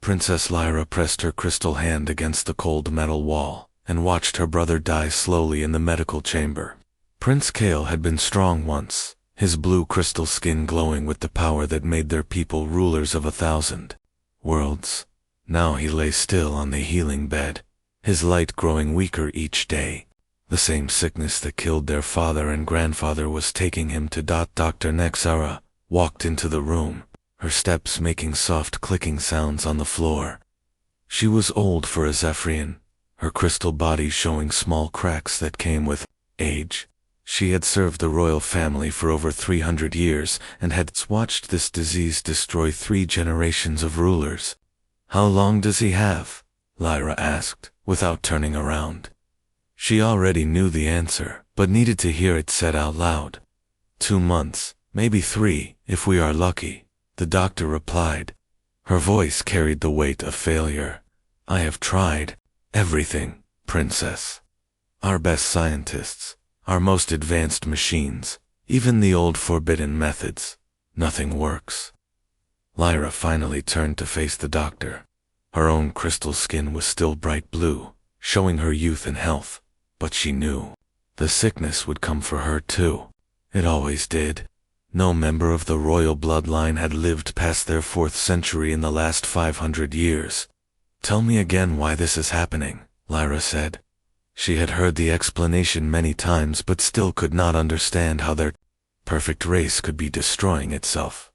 Princess Lyra pressed her crystal hand against the cold metal wall and watched her brother die slowly in the medical chamber. Prince Kale had been strong once, his blue crystal skin glowing with the power that made their people rulers of 1,000 worlds. Now he lay still on the healing bed, his light growing weaker each day. The same sickness that killed their father and grandfather was taking him to. Dr. Nexara walked into the room, her steps making soft clicking sounds on the floor. She was old for a Zephyrian, her crystal body showing small cracks that came with age. She had served the royal family for over 300 years and had watched this disease destroy 3 generations of rulers. "How long does he have?" Lyra asked, without turning around. She already knew the answer, but needed to hear it said out loud. 2 months, maybe 3, if we are lucky, the doctor replied. Her voice carried the weight of failure. "I have tried everything, Princess. Our best scientists, our most advanced machines, even the old forbidden methods. Nothing works." Lyra finally turned to face the doctor. Her own crystal skin was still bright blue, showing her youth and health, but she knew the sickness would come for her too. It always did. No member of the royal bloodline had lived past their 4th century in the last 500 years. "Tell me again why this is happening," Lyra said. She had heard the explanation many times but still could not understand how their perfect race could be destroying itself.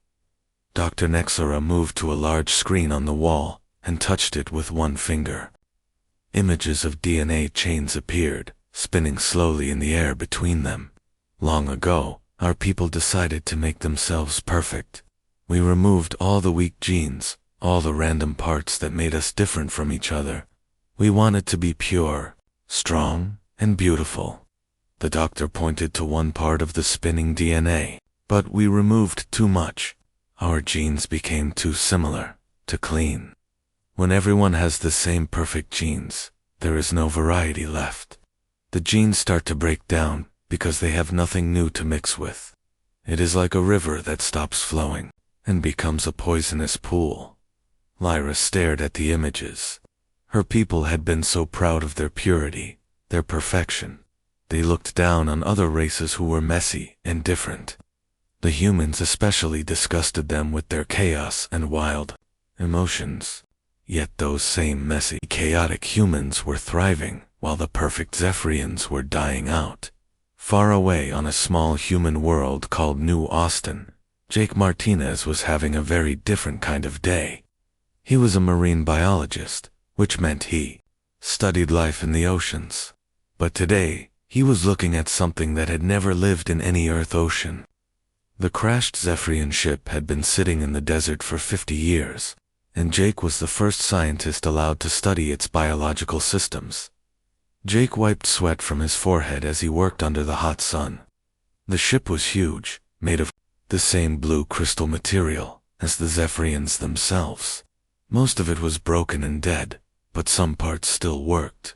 Dr. Nexara moved to a large screen on the wall and touched it with one finger. Images of DNA chains appeared, spinning slowly in the air between them. "Long ago, our people decided to make themselves perfect. We removed all the weak genes, all the random parts that made us different from each other. We wanted to be pure, strong, and beautiful." The doctor pointed to one part of the spinning DNA. "But we removed too much. Our genes became too similar to clean. When everyone has the same perfect genes, there is no variety left. The genes start to break down because they have nothing new to mix with. It is like a river that stops flowing and becomes a poisonous pool." Lyra stared at the images. Her people had been so proud of their purity, their perfection. They looked down on other races who were messy and different. The humans especially disgusted them with their chaos and wild emotions. Yet those same messy, chaotic humans were thriving while the perfect Zephyrians were dying out. Far away on a small human world called New Austin, Jake Martinez was having a very different kind of day. He was a marine biologist, which meant he studied life in the oceans. But today, he was looking at something that had never lived in any Earth ocean. The crashed Zephyrian ship had been sitting in the desert for 50 years, and Jake was the first scientist allowed to study its biological systems. Jake wiped sweat from his forehead as he worked under the hot sun. The ship was huge, made of the same blue crystal material as the Zephyrians themselves. Most of it was broken and dead, but some parts still worked.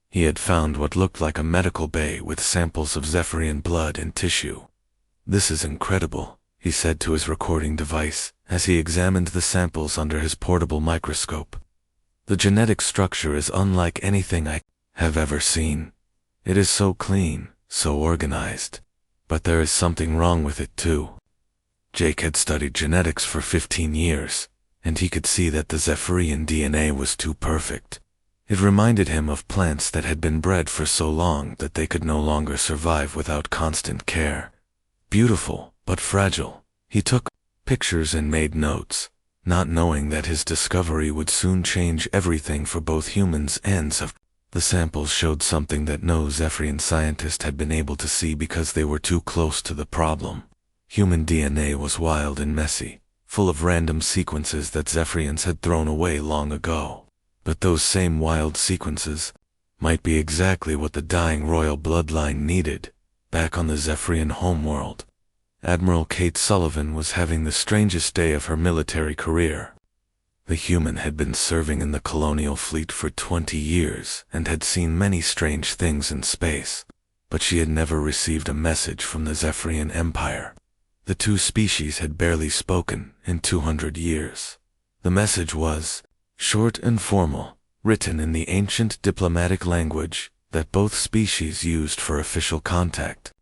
He had found what looked like a medical bay with samples of Zephyrian blood and tissue. "This is incredible," he said to his recording device as he examined the samples under his portable microscope. "The genetic structure is unlike anything I have ever seen. It is so clean, so organized. But there is something wrong with it too." Jake had studied genetics for 15 years, and he could see that the Zephyrian DNA was too perfect. It reminded him of plants that had been bred for so long that they could no longer survive without constant care. Beautiful, but fragile. He took pictures and made notes, not knowing that his discovery would soon change everything for both humans and Zephyrians. The samples showed something that no Zephyrian scientist had been able to see because they were too close to the problem. Human DNA was wild and messy, full of random sequences that Zephyrians had thrown away long ago. But those same wild sequences might be exactly what the dying royal bloodline needed, back on the Zephyrian homeworld. Admiral Kate Sullivan was having the strangest day of her military career. The human had been serving in the colonial fleet for 20 years and had seen many strange things in space, but she had never received a message from the Zephyrian Empire. The two species had barely spoken in 200 years. The message was, short and formal, written in the ancient diplomatic language that both species used for official contact.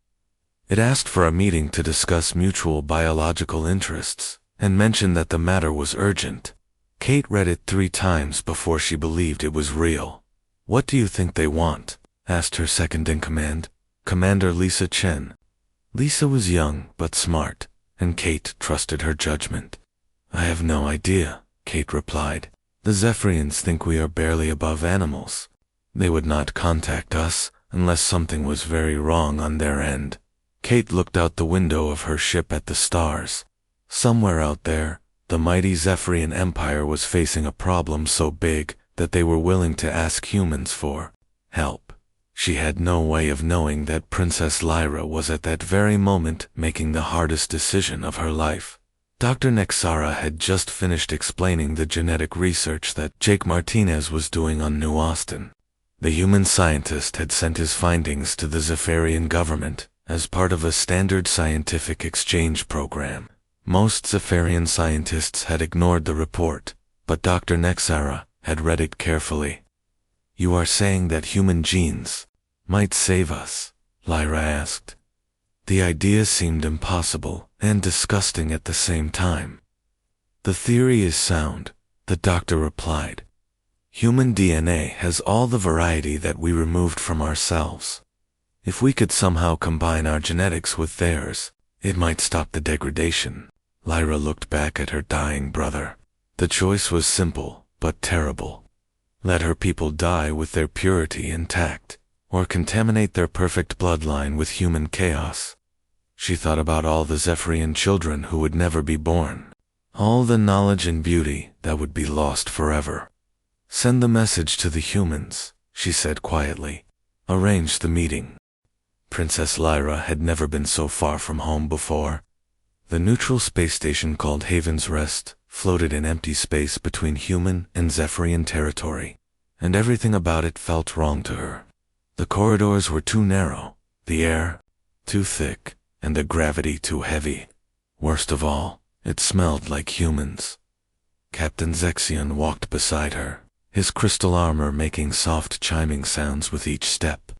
It asked for a meeting to discuss mutual biological interests, and mentioned that the matter was urgent. Kate read it 3 times before she believed it was real. "What do you think they want?" asked her second-in-command, Commander Lisa Chen. Lisa was young but smart, and Kate trusted her judgment. "I have no idea," Kate replied. "The Zephyrians think we are barely above animals. They would not contact us unless something was very wrong on their end." Kate looked out the window of her ship at the stars. Somewhere out there, the mighty Zephyrian Empire was facing a problem so big that they were willing to ask humans for help. She had no way of knowing that Princess Lyra was at that very moment making the hardest decision of her life. Dr. Nexara had just finished explaining the genetic research that Jake Martinez was doing on New Austin. The human scientist had sent his findings to the Zephyrian government as part of a standard scientific exchange program. Most Zephyrian scientists had ignored the report, but Dr. Nexara had read it carefully. "You are saying that human genes might save us?" Lyra asked. The idea seemed impossible and disgusting at the same time. "The theory is sound," the doctor replied. "Human DNA has all the variety that we removed from ourselves. If we could somehow combine our genetics with theirs, it might stop the degradation." Lyra looked back at her dying brother. The choice was simple, but terrible. Let her people die with their purity intact, or contaminate their perfect bloodline with human chaos. She thought about all the Zephyrian children who would never be born, all the knowledge and beauty that would be lost forever. "Send the message to the humans," she said quietly. "Arrange the meeting." Princess Lyra had never been so far from home before. The neutral space station called Haven's Rest floated in empty space between human and Zephyrian territory, and everything about it felt wrong to her. The corridors were too narrow, the air too thick, and the gravity too heavy. Worst of all, it smelled like humans. Captain Zexion walked beside her, his crystal armor making soft chiming sounds with each step.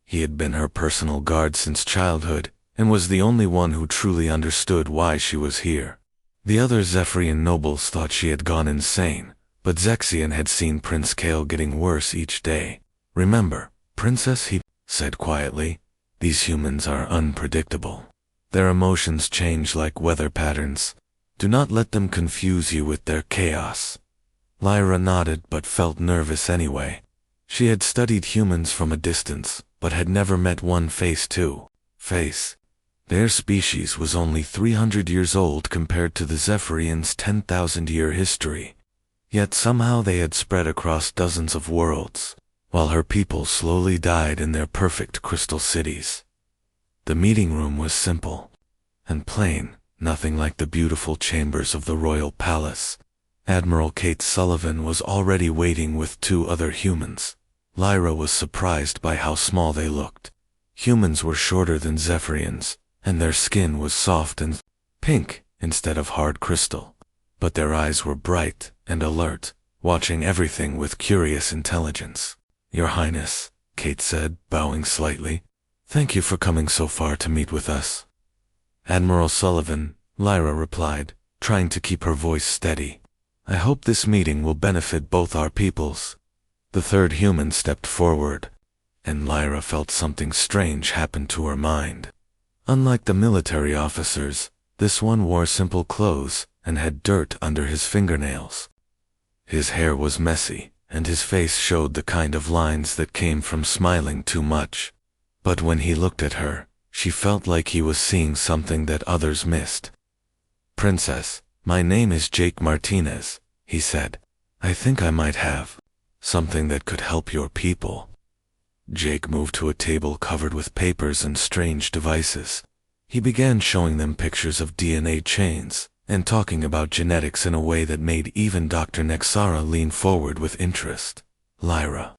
He had been her personal guard since childhood, and was the only one who truly understood why she was here. The other Zephyrian nobles thought she had gone insane, but Zexion had seen Prince Kale getting worse each day. "Remember, Princess," he said quietly, "these humans are unpredictable. Their emotions change like weather patterns. Do not let them confuse you with their chaos." Lyra nodded but felt nervous anyway. She had studied humans from a distance, but had never met one face-to-face. Their species was only 300 years old compared to the Zephyrians' 10,000-year history. Yet somehow they had spread across dozens of worlds, while her people slowly died in their perfect crystal cities. The meeting room was simple and plain, nothing like the beautiful chambers of the royal palace. Admiral Kate Sullivan was already waiting with 2 other humans. Lyra was surprised by how small they looked. Humans were shorter than Zephyrians, and their skin was soft and pink instead of hard crystal. But their eyes were bright and alert, watching everything with curious intelligence. "Your Highness," Kate said, bowing slightly, "thank you for coming so far to meet with us." "Admiral Sullivan," Lyra replied, trying to keep her voice steady. "I hope this meeting will benefit both our peoples." The third human stepped forward, and Lyra felt something strange happen to her mind. Unlike the military officers, this one wore simple clothes and had dirt under his fingernails. His hair was messy, and his face showed the kind of lines that came from smiling too much. But when he looked at her, she felt like he was seeing something that others missed. "Princess, my name is Jake Martinez," he said. "I think I might have something that could help your people." Jake moved to a table covered with papers and strange devices. He began showing them pictures of DNA chains and talking about genetics in a way that made even Dr. Nexara lean forward with interest. Lyra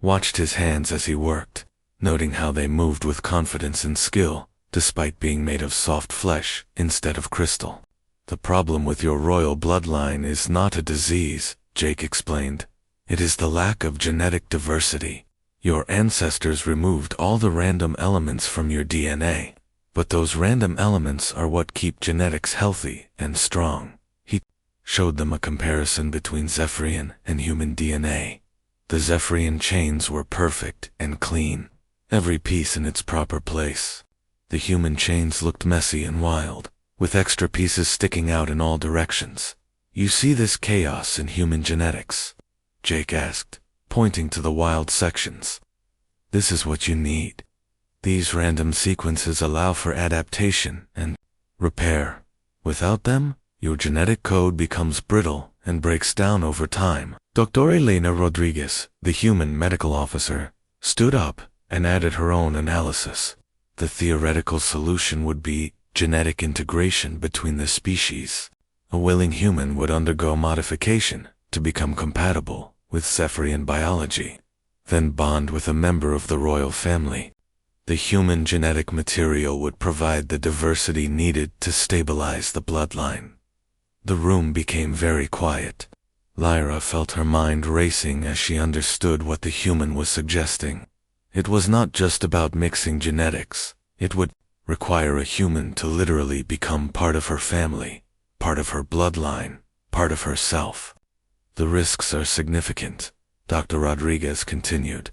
watched his hands as he worked, noting how they moved with confidence and skill, despite being made of soft flesh instead of crystal. "The problem with your royal bloodline is not a disease," Jake explained. It is the lack of genetic diversity. Your ancestors removed all the random elements from your DNA, but those random elements are what keep genetics healthy and strong. He showed them a comparison between Zephyrian and human DNA. The Zephyrian chains were perfect and clean, every piece in its proper place. The human chains looked messy and wild, with extra pieces sticking out in all directions. You see this chaos in human genetics? Jake asked, pointing to the wild sections. This is what you need. These random sequences allow for adaptation and repair. Without them, your genetic code becomes brittle and breaks down over time. Dr. Elena Rodriguez, the human medical officer, stood up and added her own analysis. The theoretical solution would be genetic integration between the species. A willing human would undergo modification to become compatible with Zephyrian biology, then bond with a member of the royal family. The human genetic material would provide the diversity needed to stabilize the bloodline. The room became very quiet. Lyra felt her mind racing as she understood what the human was suggesting. It was not just about mixing genetics. It would require a human to literally become part of her family, part of her bloodline, part of herself. The risks are significant, Dr. Rodriguez continued.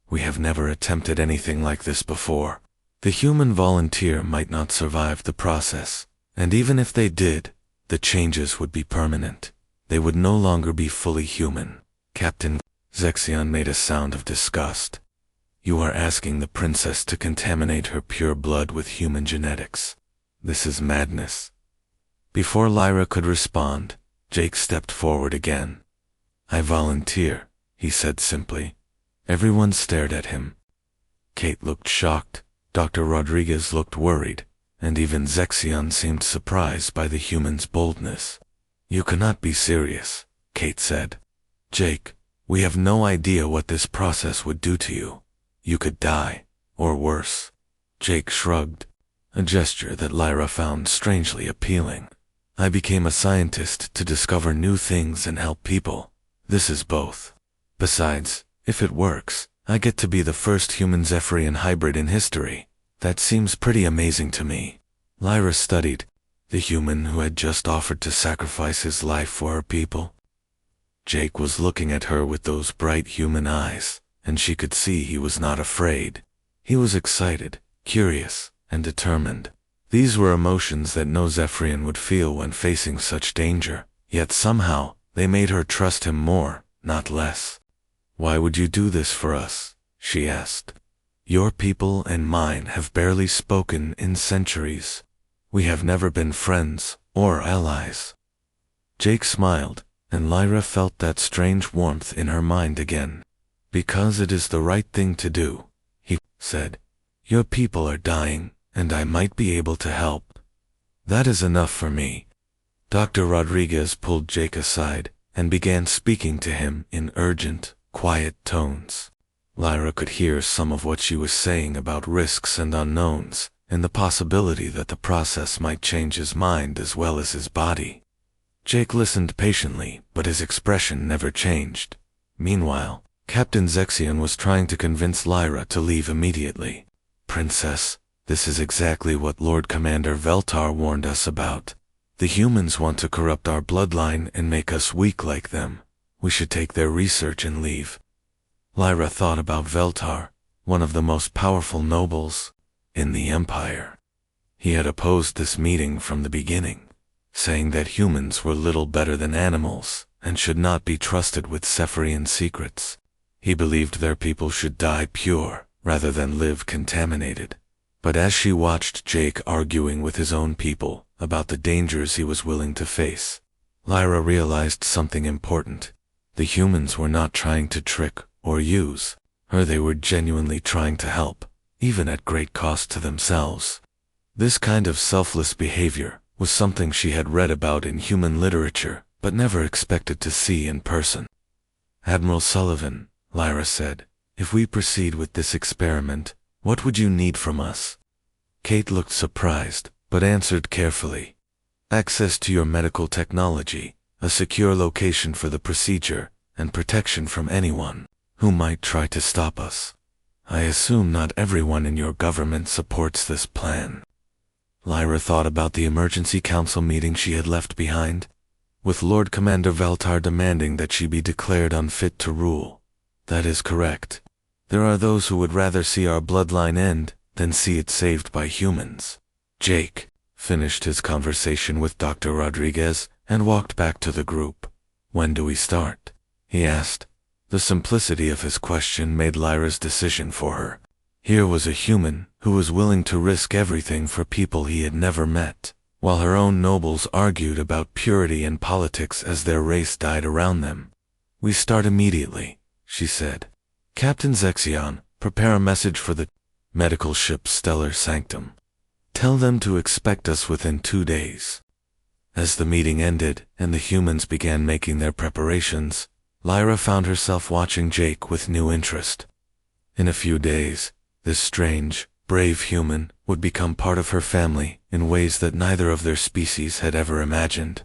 We have never attempted anything like this before. The human volunteer might not survive the process, and even if they did, the changes would be permanent. They would no longer be fully human. Captain Zexion made a sound of disgust. You are asking the princess to contaminate her pure blood with human genetics. This is madness. Before Lyra could respond, Jake stepped forward again. I volunteer, he said simply. Everyone stared at him. Kate looked shocked, Dr. Rodriguez looked worried, and even Zexion seemed surprised by the human's boldness. You cannot be serious, Kate said. Jake, we have no idea what this process would do to you. You could die, or worse. Jake shrugged, a gesture that Lyra found strangely appealing. I became a scientist to discover new things and help people. This is both. Besides, if it works, I get to be the first human Zephyrian hybrid in history. That seems pretty amazing to me. Lyra studied the human who had just offered to sacrifice his life for her people. Jake was looking at her with those bright human eyes, and she could see he was not afraid. He was excited, curious, and determined. These were emotions that no Zephyrian would feel when facing such danger, yet somehow they made her trust him more, not less. Why would you do this for us? She asked. Your people and mine have barely spoken in centuries. We have never been friends or allies. Jake smiled, and Lyra felt that strange warmth in her mind again. Because it is the right thing to do, he said. Your people are dying, and I might be able to help. That is enough for me. Dr. Rodriguez pulled Jake aside and began speaking to him in urgent, quiet tones. Lyra could hear some of what she was saying about risks and unknowns, and the possibility that the process might change his mind as well as his body. Jake listened patiently, but his expression never changed. Meanwhile, Captain Zexion was trying to convince Lyra to leave immediately. Princess, this is exactly what Lord Commander Veltar warned us about. The humans want to corrupt our bloodline and make us weak like them. We should take their research and leave. Lyra thought about Veltar, one of the most powerful nobles in the Empire. He had opposed this meeting from the beginning, saying that humans were little better than animals and should not be trusted with Zephyrian secrets. He believed their people should die pure rather than live contaminated. But as she watched Jake arguing with his own people about the dangers he was willing to face, Lyra realized something important. The humans were not trying to trick or use her. They were genuinely trying to help, even at great cost to themselves. This kind of selfless behavior was something she had read about in human literature, but never expected to see in person. Admiral Sullivan, Lyra said, if we proceed with this experiment, what would you need from us? Kate looked surprised, but answered carefully. Access to your medical technology, a secure location for the procedure, and protection from anyone who might try to stop us. I assume not everyone in your government supports this plan." Lyra thought about the emergency council meeting she had left behind, with Lord Commander Veltar demanding that she be declared unfit to rule. "That is correct. There are those who would rather see our bloodline end than see it saved by humans." Jake finished his conversation with Dr. Rodriguez and walked back to the group. "When do we start?" he asked. The simplicity of his question made Lyra's decision for her. Here was a human who was willing to risk everything for people he had never met, while her own nobles argued about purity and politics as their race died around them. "We start immediately," she said. "Captain Zexion, prepare a message for the medical ship Stellar Sanctum. Tell them to expect us within 2 days." As the meeting ended and the humans began making their preparations, Lyra found herself watching Jake with new interest. In a few days, this strange, brave human would become part of her family in ways that neither of their species had ever imagined.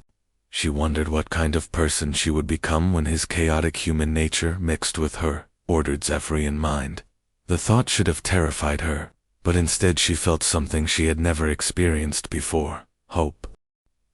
She wondered what kind of person she would become when his chaotic human nature mixed with her ordered Zephyrian mind. The thought should have terrified her, but instead she felt something she had never experienced before: hope.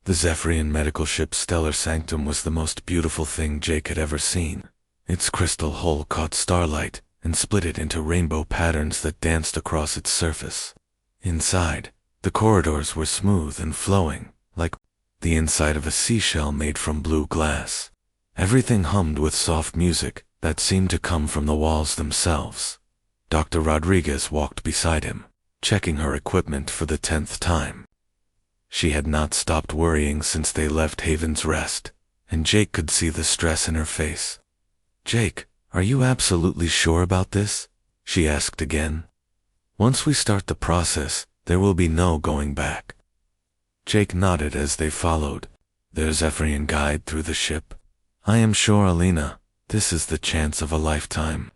The Zephyrian medical ship Stellar Sanctum was the most beautiful thing Jake had ever seen. Its crystal hull caught starlight and split it into rainbow patterns that danced across its surface. Inside, the corridors were smooth and flowing, like the inside of a seashell made from blue glass. Everything hummed with soft music that seemed to come from the walls themselves. Dr. Rodriguez walked beside him, checking her equipment for the 10th time. She had not stopped worrying since they left Haven's Rest, and Jake could see the stress in her face. "Jake, are you absolutely sure about this?" she asked again. "Once we start the process, there will be no going back." Jake nodded as they followed their Zephyrian guide through the ship. "I am sure, Alina, this is the chance of a lifetime.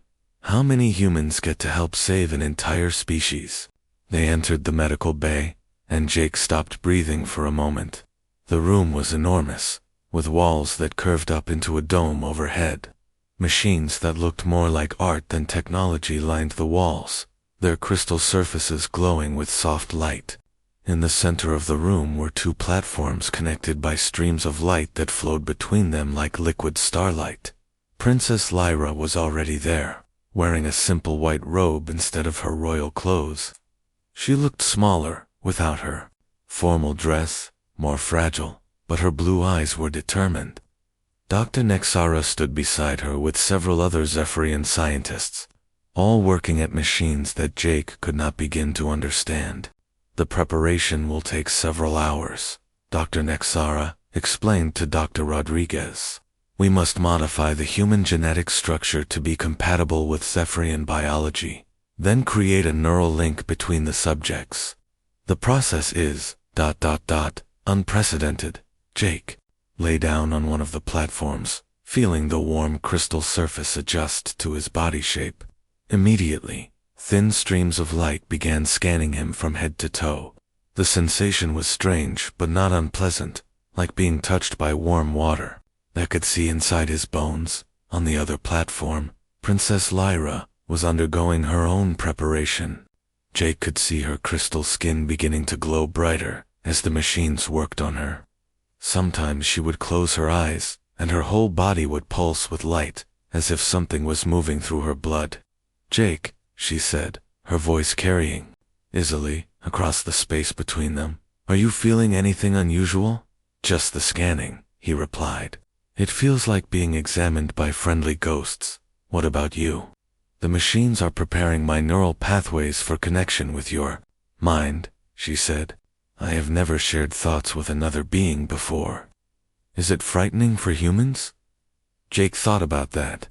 How many humans get to help save an entire species?" They entered the medical bay, and Jake stopped breathing for a moment. The room was enormous, with walls that curved up into a dome overhead. Machines that looked more like art than technology lined the walls, their crystal surfaces glowing with soft light. In the center of the room were 2 platforms connected by streams of light that flowed between them like liquid starlight. Princess Lyra was already there, wearing a simple white robe instead of her royal clothes. She looked smaller without her formal dress, more fragile, but her blue eyes were determined. Dr. Nexara stood beside her with several other Zephyrian scientists, all working at machines that Jake could not begin to understand. "The preparation will take several hours," Dr. Nexara explained to Dr. Rodriguez. "We must modify the human genetic structure to be compatible with Zephyrian biology, then create a neural link between the subjects. The process is ... unprecedented." Jake lay down on one of the platforms, feeling the warm crystal surface adjust to his body shape. Immediately, thin streams of light began scanning him from head to toe. The sensation was strange but not unpleasant, like being touched by warm water that could see inside his bones. On the other platform, Princess Lyra was undergoing her own preparation. Jake could see her crystal skin beginning to glow brighter as the machines worked on her. Sometimes she would close her eyes, and her whole body would pulse with light, as if something was moving through her blood. "Jake," she said, her voice carrying easily across the space between them, "are you feeling anything unusual?" "Just the scanning," he replied. "It feels like being examined by friendly ghosts. What about you?" "The machines are preparing my neural pathways for connection with your mind," she said. "I have never shared thoughts with another being before." "Is it frightening for humans?" Jake thought about that.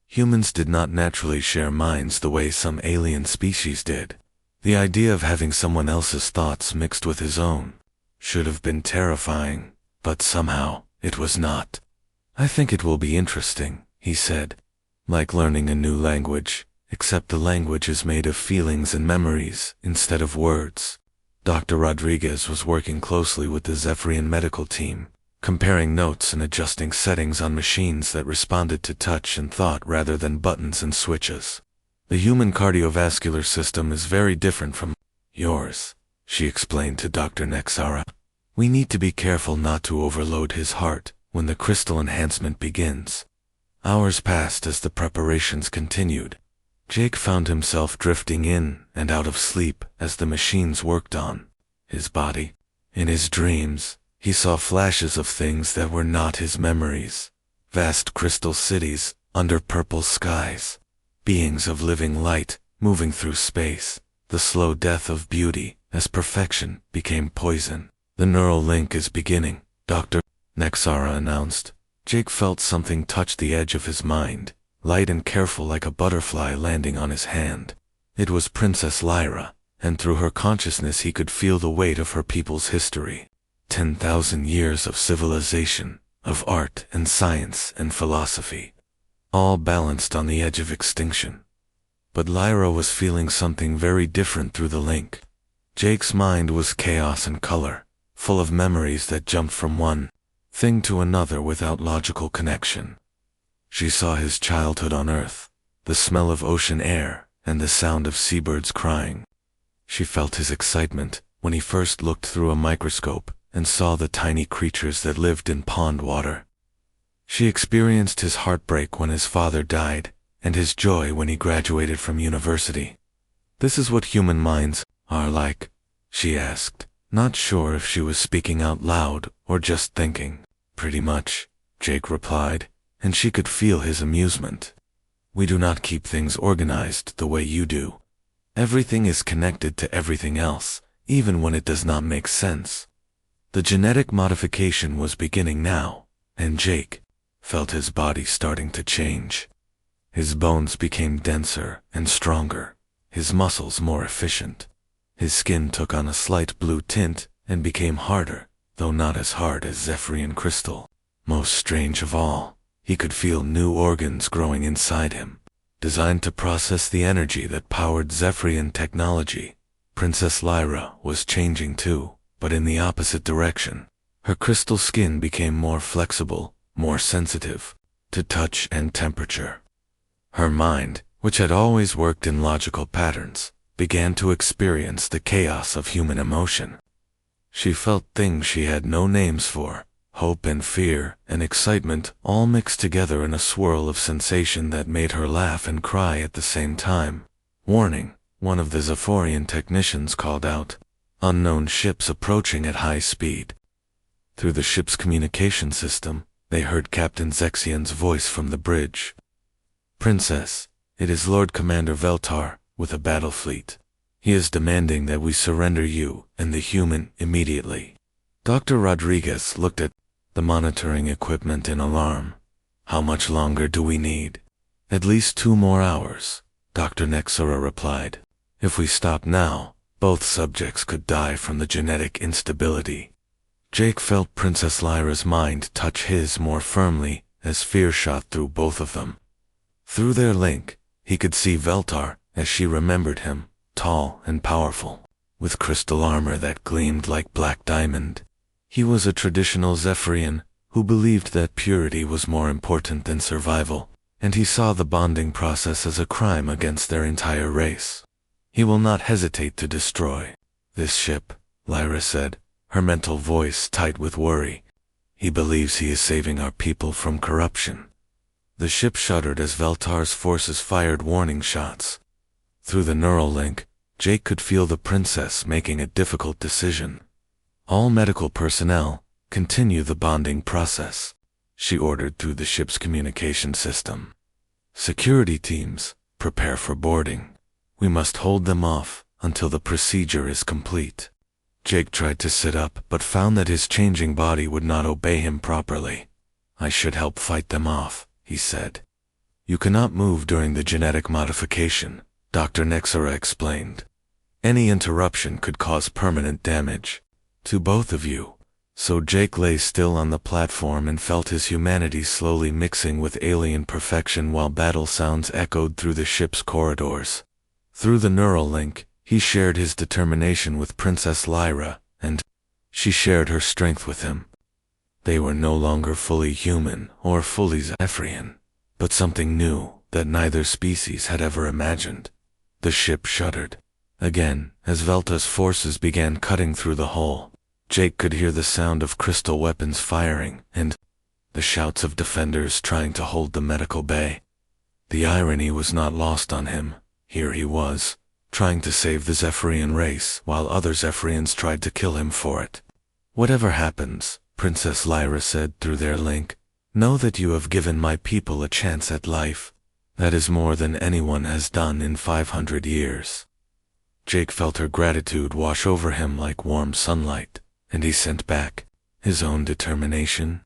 Humans did not naturally share minds the way some alien species did. The idea of having someone else's thoughts mixed with his own should have been terrifying, but somehow it was not. "I think it will be interesting," he said. "Like learning a new language, except the language is made of feelings and memories instead of words." Dr. Rodriguez was working closely with the Zephyrian medical team, comparing notes and adjusting settings on machines that responded to touch and thought rather than buttons and switches. The human cardiovascular system is very different from yours, she explained to Dr. Nexara. We need to be careful not to overload his heart when the crystal enhancement begins. Hours passed as the preparations continued. Jake found himself drifting in and out of sleep as the machines worked on his body. In his dreams, he saw flashes of things that were not his memories. Vast crystal cities under purple skies. Beings of living light moving through space. The slow death of beauty as perfection became poison. The neural link is beginning, Dr. Nexara announced. Jake felt something touch the edge of his mind, light and careful like a butterfly landing on his hand. It was Princess Lyra, and through her consciousness he could feel the weight of her people's history. 10,000 years of civilization, of art and science and philosophy, all balanced on the edge of extinction. But Lyra was feeling something very different through the link. Jake's mind was chaos and color, full of memories that jumped from one thing to another without logical connection. She saw his childhood on Earth, the smell of ocean air, and the sound of seabirds crying. She felt his excitement when he first looked through a microscope and saw the tiny creatures that lived in pond water. She experienced his heartbreak when his father died, and his joy when he graduated from university. This is what human minds are like, she asked, not sure if she was speaking out loud or just thinking. Pretty much, Jake replied, and she could feel his amusement. We do not keep things organized the way you do. Everything is connected to everything else, even when it does not make sense. The genetic modification was beginning now, and Jake felt his body starting to change. His bones became denser and stronger, his muscles more efficient. His skin took on a slight blue tint and became harder, though not as hard as Zephyrian crystal. Most strange of all, he could feel new organs growing inside him, designed to process the energy that powered Zephyrian technology. Princess Lyra was changing too, but in the opposite direction. Her crystal skin became more flexible, more sensitive to touch and temperature. Her mind, which had always worked in logical patterns, began to experience the chaos of human emotion. She felt things she had no names for, hope and fear and excitement all mixed together in a swirl of sensation that made her laugh and cry at the same time. Warning, one of the Zephyrian technicians called out. Unknown ships approaching at high speed. Through the ship's communication system, they heard Captain Zexian's voice from the bridge. Princess, it is Lord Commander Veltar, with a battle fleet. He is demanding that we surrender you and the human immediately. Dr. Rodriguez looked at the monitoring equipment in alarm. How much longer do we need? At least 2 more hours, Dr. Nexara replied. If we stop now, both subjects could die from the genetic instability. Jake felt Princess Lyra's mind touch his more firmly as fear shot through both of them. Through their link, he could see Veltar as she remembered him, tall and powerful, with crystal armor that gleamed like black diamond. He was a traditional Zephyrian who believed that purity was more important than survival, and he saw the bonding process as a crime against their entire race. He will not hesitate to destroy this ship, Lyra said, her mental voice tight with worry. He believes he is saving our people from corruption. The ship shuddered as Veltar's forces fired warning shots. Through the neural link, Jake could feel the princess making a difficult decision. All medical personnel, continue the bonding process, she ordered through the ship's communication system. Security teams, prepare for boarding. We must hold them off until the procedure is complete. Jake tried to sit up but found that his changing body would not obey him properly. I should help fight them off, he said. You cannot move during the genetic modification, Dr. Nexara explained. Any interruption could cause permanent damage to both of you. So Jake lay still on the platform and felt his humanity slowly mixing with alien perfection while battle sounds echoed through the ship's corridors. Through the neural link, he shared his determination with Princess Lyra, and she shared her strength with him. They were no longer fully human or fully Zephyrian, but something new that neither species had ever imagined. The ship shuddered again as Velta's forces began cutting through the hull. Jake could hear the sound of crystal weapons firing and the shouts of defenders trying to hold the medical bay. The irony was not lost on him. Here he was, trying to save the Zephyrian race while other Zephyrians tried to kill him for it. "Whatever happens," Princess Lyra said through their link, "know that you have given my people a chance at life. That is more than anyone has done in 500 years. Jake felt her gratitude wash over him like warm sunlight, and he sent back his own determination.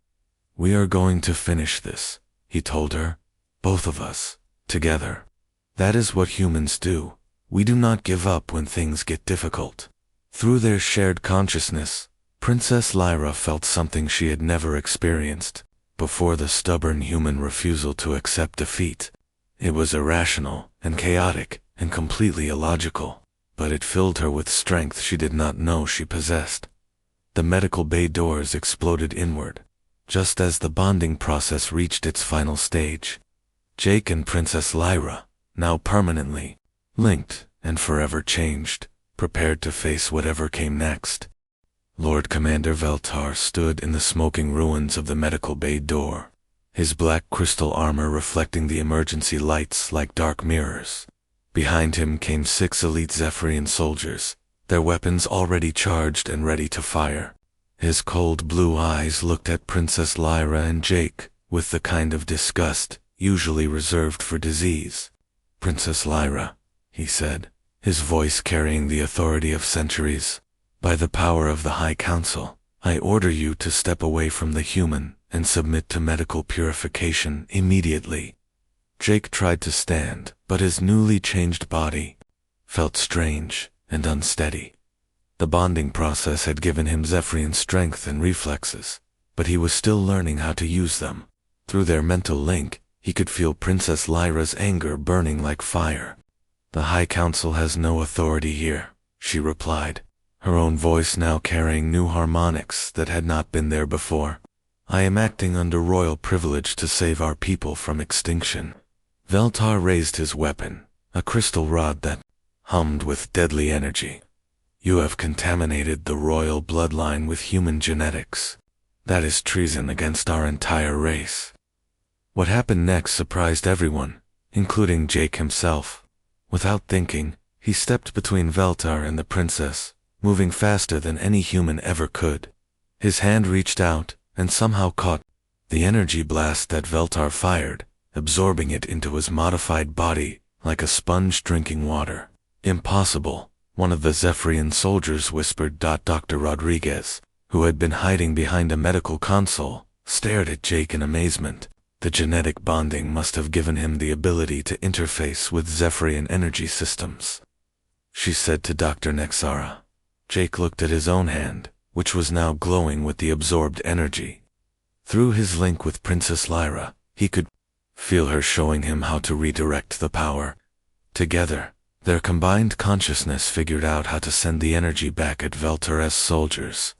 "We are going to finish this," he told her. "Both of us, together. That is what humans do. We do not give up when things get difficult." Through their shared consciousness, Princess Lyra felt something she had never experienced before: the stubborn human refusal to accept defeat. It was irrational and chaotic and completely illogical, but it filled her with strength she did not know she possessed. The medical bay doors exploded inward, just as the bonding process reached its final stage. Jake and Princess Lyra, now permanently linked and forever changed, prepared to face whatever came next. Lord Commander Veltar stood in the smoking ruins of the medical bay door, his black crystal armor reflecting the emergency lights like dark mirrors. Behind him came 6 elite Zephyrian soldiers, their weapons already charged and ready to fire. His cold blue eyes looked at Princess Lyra and Jake with the kind of disgust usually reserved for disease. "Princess Lyra," he said, his voice carrying the authority of centuries, "by the power of the High Council, I order you to step away from the human and submit to medical purification immediately." Jake tried to stand, but his newly changed body felt strange and unsteady. The bonding process had given him Zephyrian strength and reflexes, but he was still learning how to use them. Through their mental link, he could feel Princess Lyra's anger burning like fire. "The High Council has no authority here," she replied, her own voice now carrying new harmonics that had not been there before. "I am acting under royal privilege to save our people from extinction." Veltar raised his weapon, a crystal rod that hummed with deadly energy. "You have contaminated the royal bloodline with human genetics. That is treason against our entire race." What happened next surprised everyone, including Jake himself. Without thinking, he stepped between Veltar and the princess, moving faster than any human ever could. His hand reached out and somehow caught the energy blast that Veltar fired, absorbing it into his modified body like a sponge drinking water. "Impossible," one of the Zephyrian soldiers whispered. Dr. Rodriguez, who had been hiding behind a medical console, stared at Jake in amazement. The genetic bonding must have given him the ability to interface with Zephyrian energy systems, she said to Dr. Nexara. Jake looked at his own hand, which was now glowing with the absorbed energy. Through his link with Princess Lyra, he could feel her showing him how to redirect the power. Together, their combined consciousness figured out how to send the energy back at Veltar's soldiers.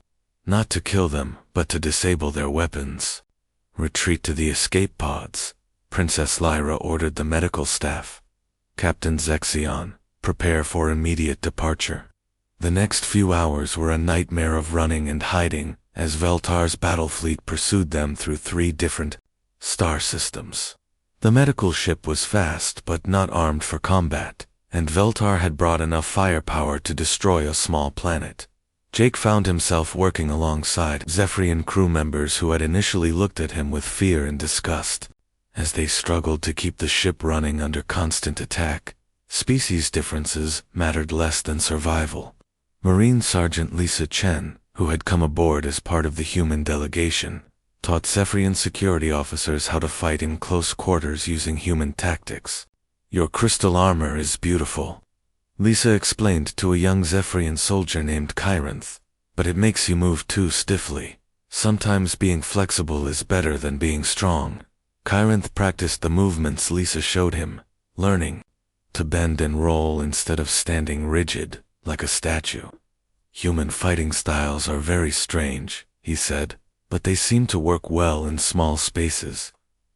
Not to kill them, but to disable their weapons. "Retreat to the escape pods," Princess Lyra ordered the medical staff. "Captain Zexion, prepare for immediate departure." The next few hours were a nightmare of running and hiding as Veltar's battle fleet pursued them through 3 different star systems. The medical ship was fast but not armed for combat, and Veltar had brought enough firepower to destroy a small planet. Jake found himself working alongside Zephyrian crew members who had initially looked at him with fear and disgust. As they struggled to keep the ship running under constant attack, species differences mattered less than survival. Marine Sergeant Lisa Chen, who had come aboard as part of the human delegation, taught Zephyrian security officers how to fight in close quarters using human tactics. "Your crystal armor is beautiful," Lisa explained to a young Zephyrian soldier named Kyrinth, "but it makes you move too stiffly. Sometimes being flexible is better than being strong." Kyrinth practiced the movements Lisa showed him, learning to bend and roll instead of standing rigid, like a statue. "Human fighting styles are very strange," he said. but they seemed to work well in small spaces.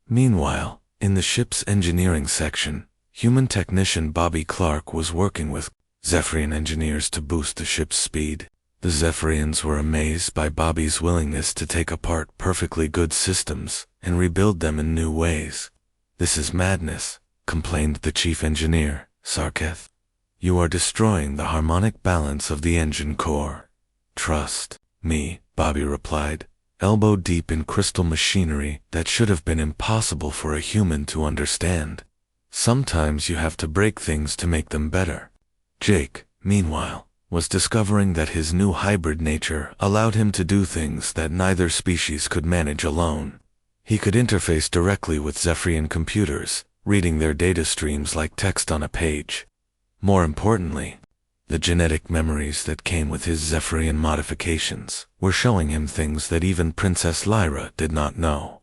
Meanwhile, in the ship's engineering section, human technician Bobby Clark was working with Zephyrian engineers to boost the ship's speed. The Zephyrians were amazed by Bobby's willingness to take apart perfectly good systems and rebuild them in new ways. "This is madness," complained the chief engineer, Sarketh. "You are destroying the harmonic balance of the engine core." "Trust me," Bobby replied, elbow deep in crystal machinery that should have been impossible for a human to understand. "Sometimes you have to break things to make them better." Jake, meanwhile, was discovering that his new hybrid nature allowed him to do things that neither species could manage alone. He could interface directly with Zephyrian computers, reading their data streams like text on a page. More importantly, the genetic memories that came with his Zephyrian modifications were showing him things that even Princess Lyra did not know.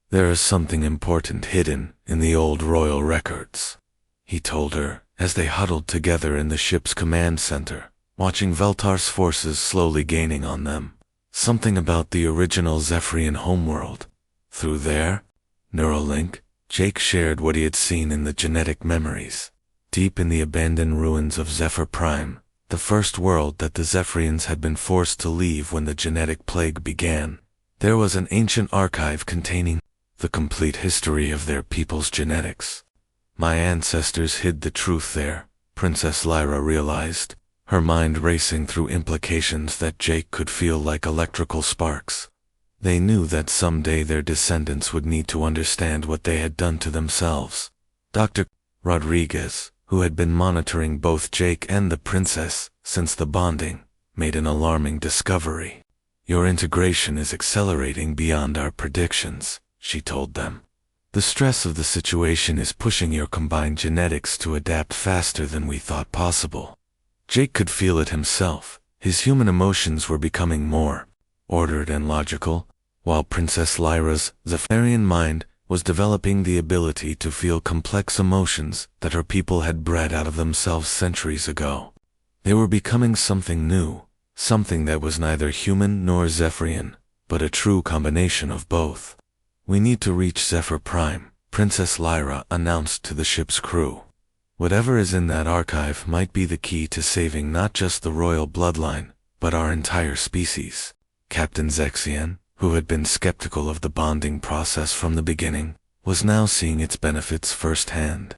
"There is something important hidden in the old royal records," he told her as they huddled together in the ship's command center, watching Veltar's forces slowly gaining on them. "Something about the original Zephyrian homeworld. Through there, Neuralink," Jake shared what he had seen in the genetic memories. Deep in the abandoned ruins of Zephyr Prime, the first world that the Zephyrians had been forced to leave when the genetic plague began, there was an ancient archive containing the complete history of their people's genetics. "My ancestors hid the truth there," Princess Lyra realized, her mind racing through implications that Jake could feel like electrical sparks. They knew that someday their descendants would need to understand what they had done to themselves. Dr. Rodriguez, who had been monitoring both Jake and the princess since the bonding, made an alarming discovery. "Your integration is accelerating beyond our predictions," she told them. "The stress of the situation is pushing your combined genetics to adapt faster than we thought possible." Jake could feel it himself. His human emotions were becoming more ordered and logical, while Princess Lyra's Zephyrian mind was developing the ability to feel complex emotions that her people had bred out of themselves centuries ago. They were becoming something new, something that was neither human nor Zephyrian, but a true combination of both. "We need to reach Zephyr Prime," Princess Lyra announced to the ship's crew. "Whatever is in that archive might be the key to saving not just the royal bloodline, but our entire species." Captain Zexian, who had been skeptical of the bonding process from the beginning, was now seeing its benefits firsthand.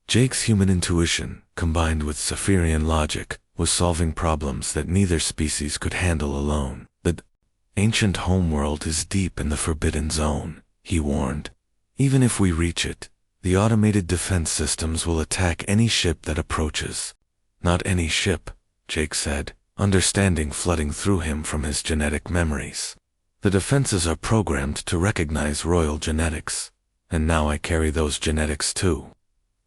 Jake's human intuition, combined with Zephyrian logic, was solving problems that neither species could handle alone. "The ancient homeworld is deep in the Forbidden Zone," he warned. "Even if we reach it, the automated defense systems will attack any ship that approaches." "Not any ship," Jake said, understanding flooding through him from his genetic memories. "The defenses are programmed to recognize royal genetics, and now I carry those genetics too."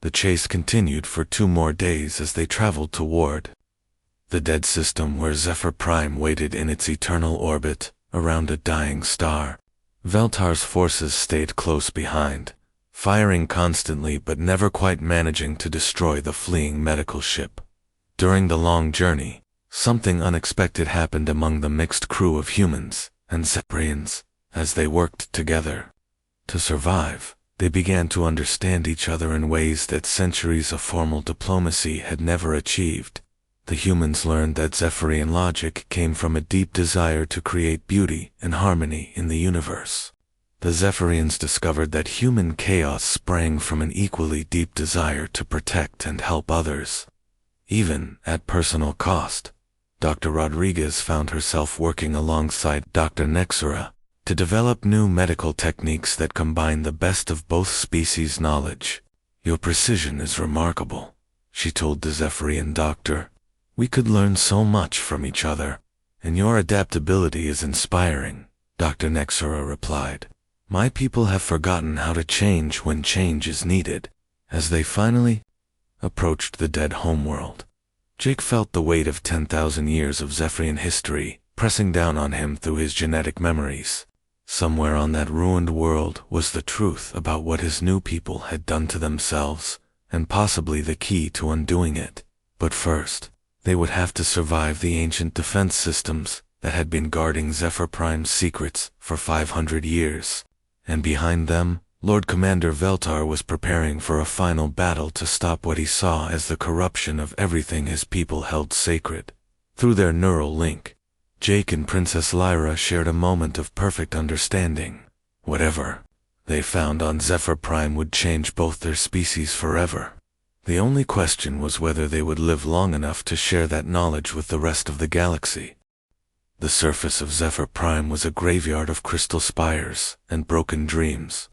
The chase continued for 2 more days as they traveled toward the dead system where Zephyr Prime waited in its eternal orbit around a dying star. Veltar's forces stayed close behind, firing constantly but never quite managing to destroy the fleeing medical ship. During the long journey, something unexpected happened among the mixed crew of humans and Zephyrians as they worked together. To survive, they began to understand each other in ways that centuries of formal diplomacy had never achieved. The humans learned that Zephyrian logic came from a deep desire to create beauty and harmony in the universe. The Zephyrians discovered that human chaos sprang from an equally deep desire to protect and help others, even at personal cost. Dr. Rodriguez found herself working alongside Dr. Nexura to develop new medical techniques that combine the best of both species' knowledge. "Your precision is remarkable," she told the Zephyrian doctor. "We could learn so much from each other, and your adaptability is inspiring," Dr. Nexura replied. "My people have forgotten how to change when change is needed." As they finally approached the dead homeworld, Jake felt the weight of 10,000 years of Zephyrian history pressing down on him through his genetic memories. Somewhere on that ruined world was the truth about what his new people had done to themselves, and possibly the key to undoing it. But first, they would have to survive the ancient defense systems that had been guarding Zephyr Prime's secrets for 500 years. And behind them, Lord Commander Veltar was preparing for a final battle to stop what he saw as the corruption of everything his people held sacred. Through their neural link, Jake and Princess Lyra shared a moment of perfect understanding. Whatever they found on Zephyr Prime would change both their species forever. The only question was whether they would live long enough to share that knowledge with the rest of the galaxy. The surface of Zephyr Prime was a graveyard of crystal spires and broken dreams.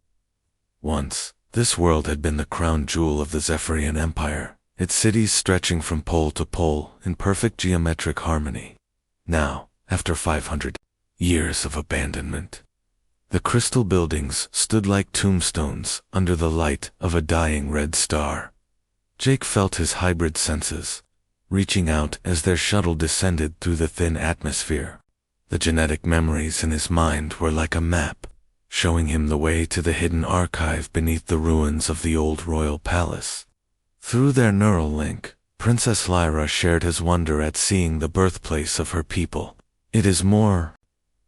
Once, this world had been the crown jewel of the Zephyrian Empire, its cities stretching from pole to pole in perfect geometric harmony. Now, after 500 years of abandonment, the crystal buildings stood like tombstones under the light of a dying red star. Jake felt his hybrid senses reaching out as their shuttle descended through the thin atmosphere. The genetic memories in his mind were like a map, showing him the way to the hidden archive beneath the ruins of the old royal palace. Through their neural link, Princess Lyra shared his wonder at seeing the birthplace of her people. "It is more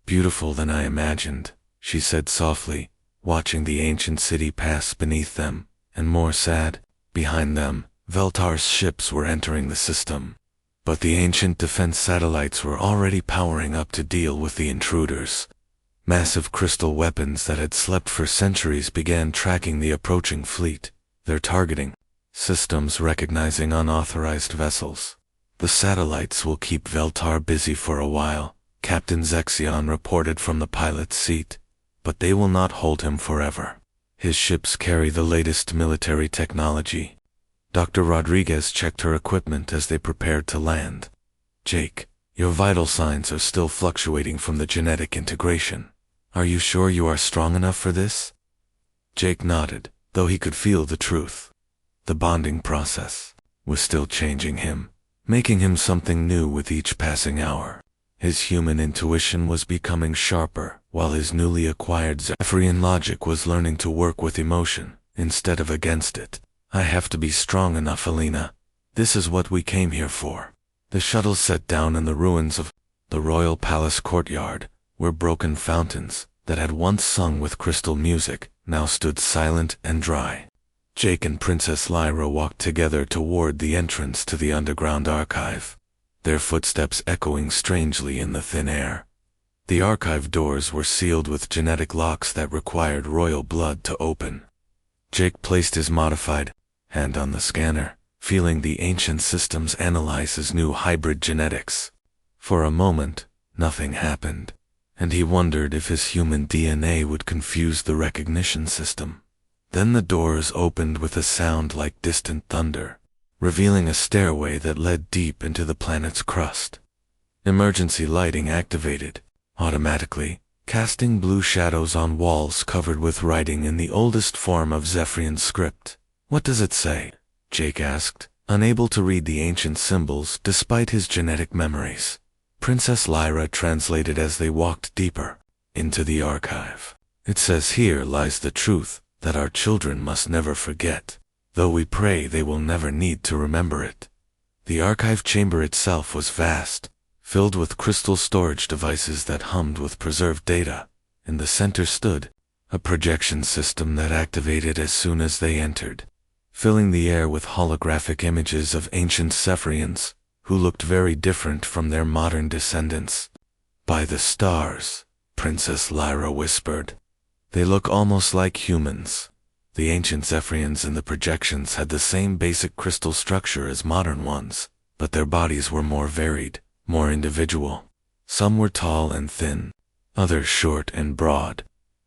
beautiful than I imagined," she said softly, watching the ancient city pass beneath them, and more sad. Behind them, Veltar's ships were entering the system. But the ancient defense satellites were already powering up to deal with the intruders. Massive crystal weapons that had slept for centuries began tracking the approaching fleet, their targeting systems recognizing unauthorized vessels. "The satellites will keep Veltar busy for a while," Captain Zexion reported from the pilot's seat, "but they will not hold him forever. His ships carry the latest military technology." Dr. Rodriguez checked her equipment as they prepared to land. "Jake, your vital signs are still fluctuating from the genetic integration. Are you sure you are strong enough for this?" Jake nodded, though he could feel the truth. The bonding process was still changing him, making him something new with each passing hour. His human intuition was becoming sharper, while his newly acquired Zephyrian logic was learning to work with emotion instead of against it. "I have to be strong enough, Alina. This is what we came here for." The shuttle set down in the ruins of the royal palace courtyard, where broken fountains that had once sung with crystal music now stood silent and dry. Jake and Princess Lyra walked together toward the entrance to the underground archive, their footsteps echoing strangely in the thin air. The archive doors were sealed with genetic locks that required royal blood to open. Jake placed his modified hand on the scanner, feeling the ancient systems analyze his new hybrid genetics. For a moment, nothing happened, and he wondered if his human DNA would confuse the recognition system. Then the doors opened with a sound like distant thunder, revealing a stairway that led deep into the planet's crust. Emergency lighting activated automatically, casting blue shadows on walls covered with writing in the oldest form of Zephyrian script. "What does it say?" Jake asked, unable to read the ancient symbols despite his genetic memories. Princess Lyra translated as they walked deeper into the archive. "It says here lies the truth that our children must never forget, though we pray they will never need to remember it." The archive chamber itself was vast, filled with crystal storage devices that hummed with preserved data. In the center stood a projection system that activated as soon as they entered, filling the air with holographic images of ancient Zephyrians who looked very different from their modern descendants. "By the stars," Princess Lyra whispered. "They look almost like humans." The ancient Zephyrians in the projections had the same basic crystal structure as modern ones, but their bodies were more varied, more individual. Some were tall and thin, others short and broad.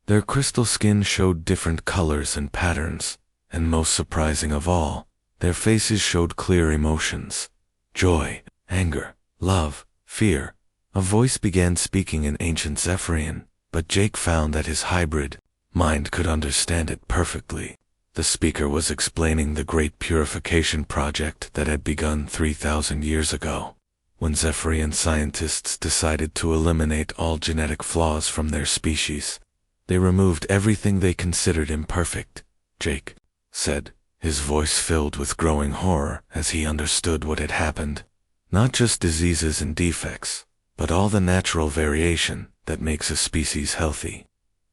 Their crystal skin showed different colors and patterns, and most surprising of all, their faces showed clear emotions: joy, anger, love, fear. A voice began speaking in ancient Zephyrian, but Jake found that his hybrid mind could understand it perfectly. The speaker was explaining the great purification project that had begun 3,000 years ago, when Zephyrian scientists decided to eliminate all genetic flaws from their species. They removed everything they considered imperfect, Jake said, his voice filled with growing horror as he understood what had happened. Not just diseases and defects, but all the natural variation that makes a species healthy.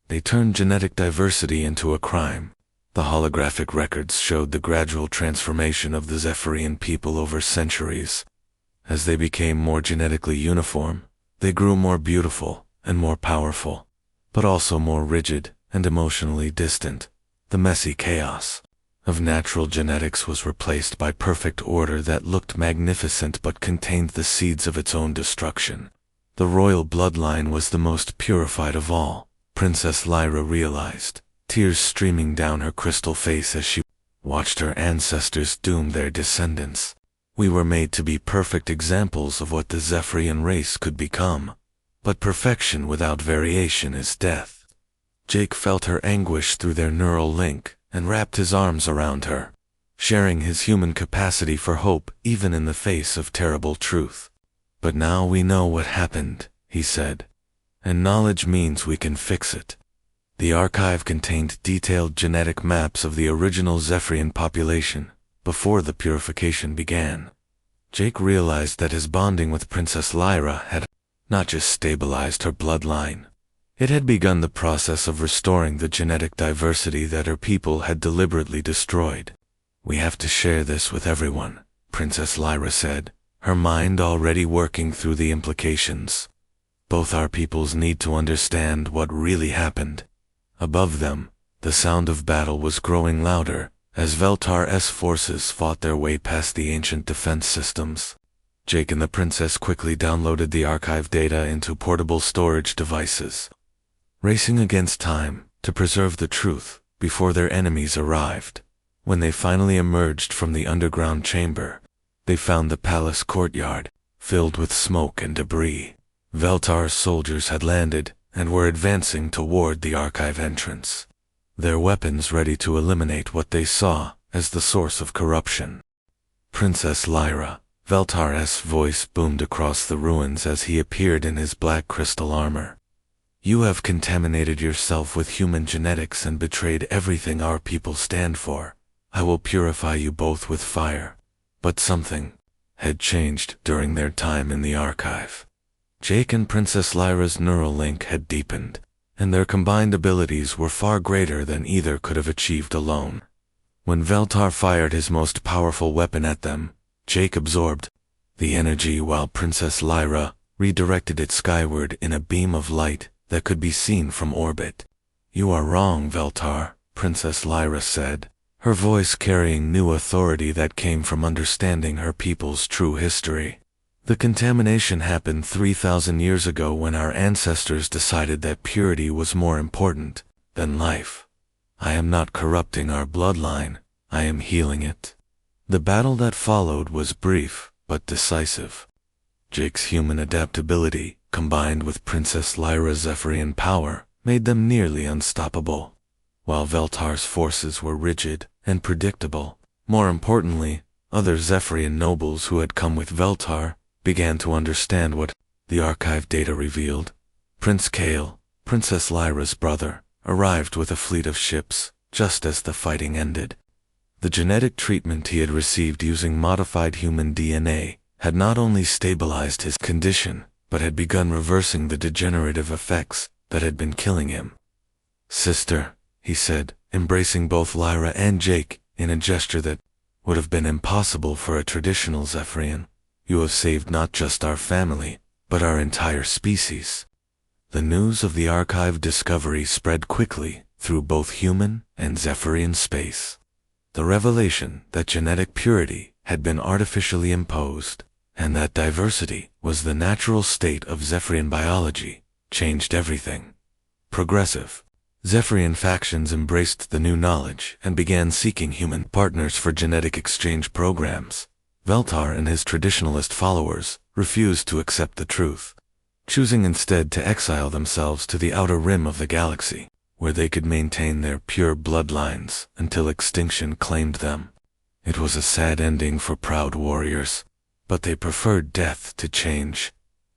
They turned genetic diversity into a crime. The holographic records showed the gradual transformation of the Zephyrian people over centuries. As they became more genetically uniform, they grew more beautiful and more powerful, but also more rigid and emotionally distant. The messy chaos of natural genetics was replaced by perfect order that looked magnificent but contained the seeds of its own destruction. The royal bloodline was the most purified of all, Princess Lyra realized, tears streaming down her crystal face as she watched her ancestors doom their descendants. We were made to be perfect examples of what the Zephyrian race could become, but perfection without variation is death. Jake felt her anguish through their neural link and wrapped his arms around her, sharing his human capacity for hope even in the face of terrible truth. But now we know what happened, he said, and knowledge means we can fix it. The archive contained detailed genetic maps of the original Zephyrian population before the purification began. Jake realized that his bonding with Princess Lyra had not just stabilized her bloodline. It had begun the process of restoring the genetic diversity that her people had deliberately destroyed. We have to share this with everyone, Princess Lyra said, her mind already working through the implications. Both our peoples need to understand what really happened. Above them, the sound of battle was growing louder as Veltar's forces fought their way past the ancient defense systems. Jake and the princess quickly downloaded the archive data into portable storage devices, racing against time to preserve the truth before their enemies arrived. When they finally emerged from the underground chamber, they found the palace courtyard filled with smoke and debris. Veltar's soldiers had landed and were advancing toward the archive entrance, their weapons ready to eliminate what they saw as the source of corruption. Princess Lyra, Veltar's voice boomed across the ruins as he appeared in his black crystal armor. You have contaminated yourself with human genetics and betrayed everything our people stand for. I will purify you both with fire. But something had changed during their time in the archive. Jake and Princess Lyra's neural link had deepened, and their combined abilities were far greater than either could have achieved alone. When Veltar fired his most powerful weapon at them, Jake absorbed the energy while Princess Lyra redirected it skyward in a beam of light that could be seen from orbit. You are wrong, Veltar, Princess Lyra said, her voice carrying new authority that came from understanding her people's true history. The contamination happened 3,000 years ago when our ancestors decided that purity was more important than life. I am not corrupting our bloodline, I am healing it. The battle that followed was brief but decisive. Jake's human adaptability, combined with Princess Lyra's Zephyrian power, made them nearly unstoppable. While Veltar's forces were rigid and predictable, more importantly, other Zephyrian nobles who had come with Veltar began to understand what the archive data revealed. Prince Kale, Princess Lyra's brother, arrived with a fleet of ships just as the fighting ended. The genetic treatment he had received using modified human DNA had not only stabilized his condition, but had begun reversing the degenerative effects that had been killing him. Sister, he said, embracing both Lyra and Jake in a gesture that would have been impossible for a traditional Zephyrian. You have saved not just our family, but our entire species. The news of the archive discovery spread quickly through both human and Zephyrian space. The revelation that genetic purity had been artificially imposed, and that diversity was the natural state of Zephyrian biology, changed everything. Progressive Zephyrian factions embraced the new knowledge and began seeking human partners for genetic exchange programs. Veltar and his traditionalist followers refused to accept the truth, choosing instead to exile themselves to the outer rim of the galaxy, where they could maintain their pure bloodlines until extinction claimed them. It was a sad ending for proud warriors, but they preferred death to change.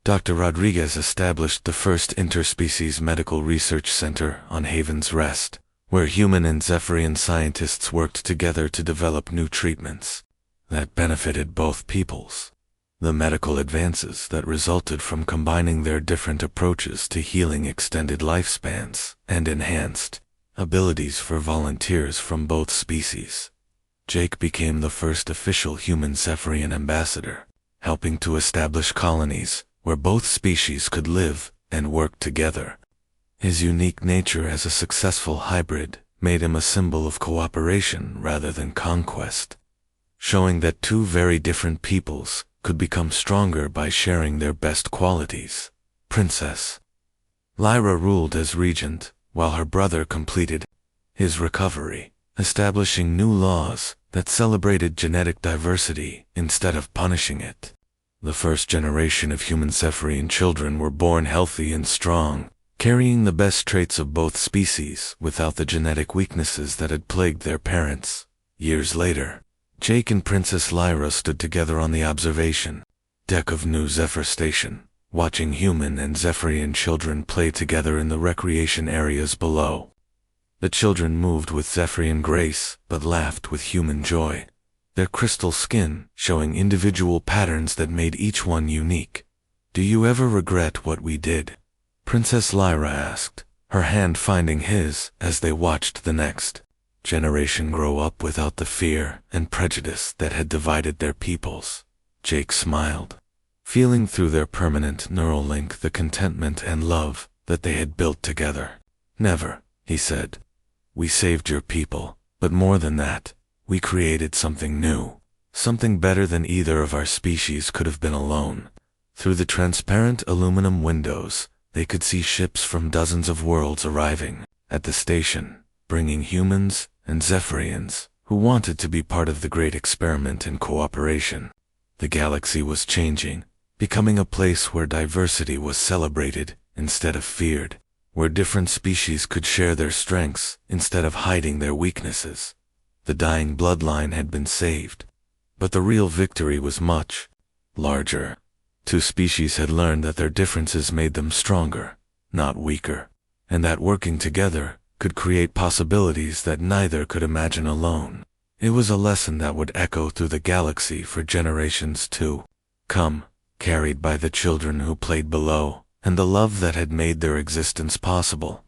Dr. Rodriguez established the first interspecies medical research center on Haven's Rest, where human and Zephyrian scientists worked together to develop new treatments that benefited both peoples. The medical advances that resulted from combining their different approaches to healing extended lifespans and enhanced abilities for volunteers from both species. Jake became the first official human Zephyrian ambassador, helping to establish colonies where both species could live and work together. His unique nature as a successful hybrid made him a symbol of cooperation rather than conquest, showing that two very different peoples could become stronger by sharing their best qualities. Princess Lyra ruled as regent, while her brother completed his recovery, establishing new laws that celebrated genetic diversity instead of punishing it. The first generation of human Zephyrian children were born healthy and strong, carrying the best traits of both species without the genetic weaknesses that had plagued their parents. Years later, Jake and Princess Lyra stood together on the observation deck of New Zephyr Station, watching human and Zephyrian children play together in the recreation areas below. The children moved with Zephyrian grace, but laughed with human joy, their crystal skin showing individual patterns that made each one unique. "Do you ever regret what we did?" Princess Lyra asked, her hand finding his as they watched the next generation grow up without the fear and prejudice that had divided their peoples. Jake smiled, feeling through their permanent neural link the contentment and love that they had built together. "Never," he said. "We saved your people, but more than that, we created something new, something better than either of our species could have been alone." Through the transparent aluminum windows, they could see ships from dozens of worlds arriving at the station, bringing humans and Zephyrians who wanted to be part of the great experiment in cooperation. The galaxy was changing, becoming a place where diversity was celebrated instead of feared, where different species could share their strengths instead of hiding their weaknesses. The dying bloodline had been saved, but the real victory was much larger. Two species had learned that their differences made them stronger, not weaker, and that working together could create possibilities that neither could imagine alone. It was a lesson that would echo through the galaxy for generations to come, carried by the children who played below, and the love that had made their existence possible.